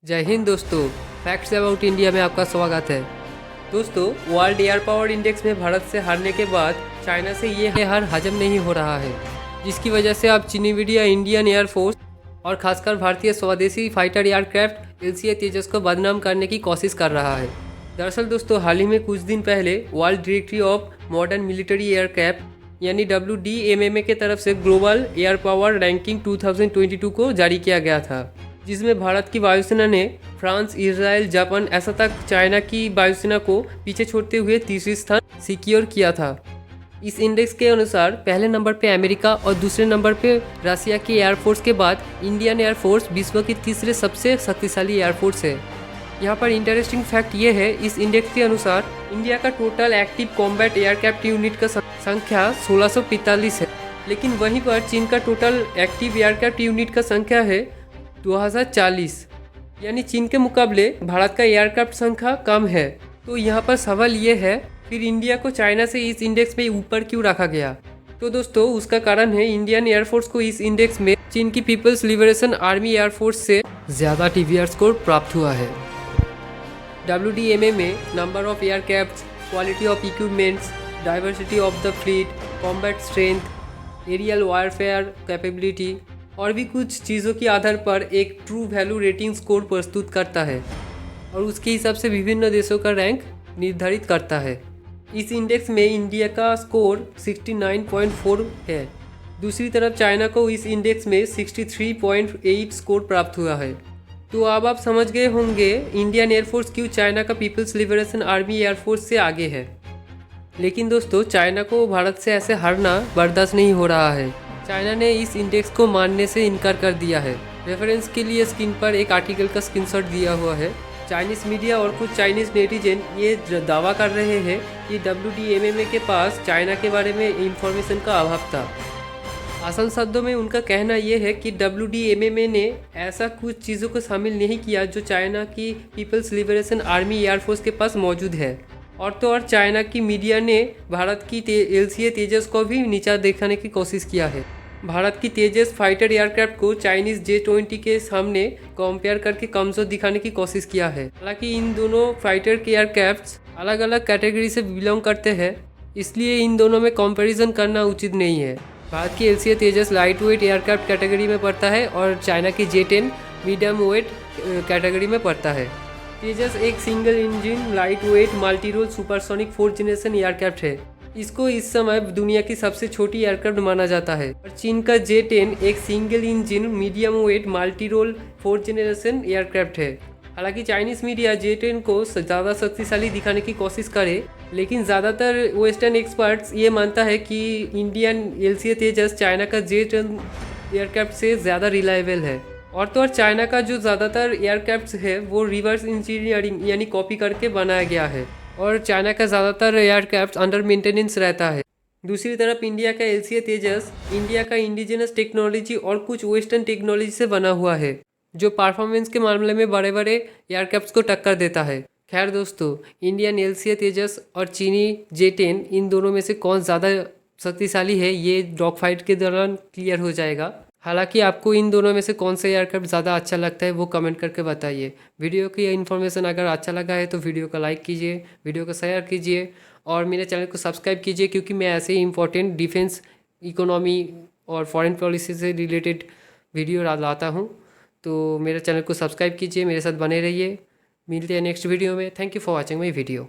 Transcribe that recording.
जय हिंद दोस्तों। Facts about India में आपका स्वागत है। दोस्तों, वर्ल्ड एयर पावर इंडेक्स में भारत से हारने के बाद चाइना से ये हार हजम नहीं हो रहा है, जिसकी वजह से अब चीनी मीडिया इंडियन एयरफोर्स और खासकर भारतीय स्वदेशी फाइटर एयरक्राफ्ट एलसीए तेजस को बदनाम करने की कोशिश कर रहा है। दरअसल दोस्तों, हाल ही में कुछ दिन पहले world directory of modern military aircraft यानी WDMMA के तरफ से ग्लोबल एयर पावर रैंकिंग 2022 को जारी किया गया था, जिसमें भारत की वायुसेना ने फ्रांस, इजराइल, जापान ऐसा तक चाइना की वायुसेना को पीछे छोड़ते हुए तीसरी स्थान सिक्योर किया था। इस इंडेक्स के अनुसार पहले नंबर पे अमेरिका और दूसरे नंबर पे रसिया की एयरफोर्स के बाद इंडियन एयरफोर्स विश्व की तीसरे सबसे शक्तिशाली एयरफोर्स है। यहाँ पर इंटरेस्टिंग फैक्ट ये है, इस इंडेक्स के अनुसार इंडिया का total active combat aircraft unit का संख्या 1645 है, लेकिन वहीं पर चीन का टोटल एक्टिव एयरक्राफ्ट यूनिट का संख्या है 2040, यानी चीन के मुकाबले भारत का एयरक्राफ्ट संख्या कम है। तो यहाँ पर सवाल ये है, फिर इंडिया को चाइना से इस इंडेक्स में ऊपर क्यों रखा गया? तो दोस्तों, उसका कारण है इंडियन एयरफोर्स को इस इंडेक्स में चीन की पीपल्स लिबरेशन आर्मी एयरफोर्स से ज़्यादा TVR स्कोर प्राप्त हुआ है। WDMA में number of aircraft, quality of equipments, diversity of the fleet, combat strength, aerial warfare capability और भी कुछ चीज़ों के आधार पर एक ट्रू वैल्यू रेटिंग स्कोर प्रस्तुत करता है और उसके हिसाब से विभिन्न देशों का रैंक निर्धारित करता है। इस इंडेक्स में इंडिया का स्कोर 69.4 है। दूसरी तरफ चाइना को इस इंडेक्स में 63.8 स्कोर प्राप्त हुआ है। तो अब आप समझ गए होंगे इंडियन एयरफोर्स क्यों चाइना का पीपल्स लिबरेशन आर्मी एयरफोर्स से आगे है। लेकिन दोस्तों, चाइना को भारत से ऐसे हारना बर्दाश्त नहीं हो रहा है। चाइना ने इस इंडेक्स को मानने से इनकार कर दिया है। रेफरेंस के लिए स्क्रीन पर एक आर्टिकल का स्क्रीनशॉट दिया हुआ है। चाइनीज़ मीडिया और कुछ चाइनीज़ नेटिजन ये दावा कर रहे हैं कि WDMMA के पास चाइना के बारे में इंफॉर्मेशन का अभाव था। आसान शब्दों में उनका कहना यह है कि WDMMA ने ऐसा कुछ चीज़ों को शामिल नहीं किया जो चाइना की पीपल्स लिबरेशन आर्मी एयरफोर्स के पास मौजूद है। और तो और चाइना की मीडिया ने भारत की LCA तेजस को भी नीचा दिखाने की कोशिश किया है। भारत की तेजस फाइटर एयरक्राफ्ट को चाइनीज़ J-20 के सामने कंपेयर करके कमज़ोर दिखाने की कोशिश किया है। हालांकि इन दोनों फाइटर के एयरक्राफ्ट्स अलग अलग कैटेगरी से बिलोंग करते हैं, इसलिए इन दोनों में कंपैरिजन करना उचित नहीं है। भारत की LCA तेजस लाइट वेट एयरक्राफ्ट कैटेगरी में पड़ता है और चाइना की J-10 मीडियम वेट कैटेगरी में पड़ता है। तेजस एक single engine light weight multi role supersonic 4th generation aircraft है। इसको इस समय दुनिया की सबसे छोटी एयरक्राफ्ट माना जाता है। और चीन का J-10 एक single engine medium weight multi role 4th generation aircraft है। हालांकि चाइनीज़ मीडिया J-10 को ज़्यादा शक्तिशाली दिखाने की कोशिश करे, लेकिन ज़्यादातर वेस्टर्न एक्सपर्ट्स ये मानता है कि इंडियन LCA तेजस चाइना का J-10 एयरक्राफ्ट से ज़्यादा रिलायबल है। और तो और चाइना का जो ज़्यादातर एयरक्राफ्ट है वो रिवर्स इंजीनियरिंग यानी कॉपी करके बनाया गया है और चाइना का ज़्यादातर एयरक्राफ्ट अंडर मेंटेनेंस रहता है। दूसरी तरफ इंडिया का LCA तेजस इंडिया का इंडिजिनस टेक्नोलॉजी और कुछ वेस्टर्न टेक्नोलॉजी से बना हुआ है, जो परफॉर्मेंस के मामले में बड़े बड़े एयरक्राफ्ट को टक्कर देता है। खैर दोस्तों, इंडियन LCA तेजस और चीनी J-10 इन दोनों में से कौन ज़्यादा शक्तिशाली है ये डॉग फाइट के दौरान क्लियर हो जाएगा। हालांकि आपको इन दोनों में से कौन सा एयरक्राफ्ट ज़्यादा अच्छा लगता है वो कमेंट करके बताइए। वीडियो की इन्फॉर्मेशन अगर अच्छा लगा है तो वीडियो को लाइक कीजिए, वीडियो को शेयर कीजिए और मेरे चैनल को सब्सक्राइब कीजिए, क्योंकि मैं ऐसे ही इंपॉर्टेंट डिफेंस, इकोनॉमी और फॉरेन पॉलिसी से रिलेटेड वीडियो लाता हूँ। तो मेरे चैनल को सब्सक्राइब कीजिए, मेरे साथ बने रहिए। मिलते हैं नेक्स्ट वीडियो में। Thank you for watching my video.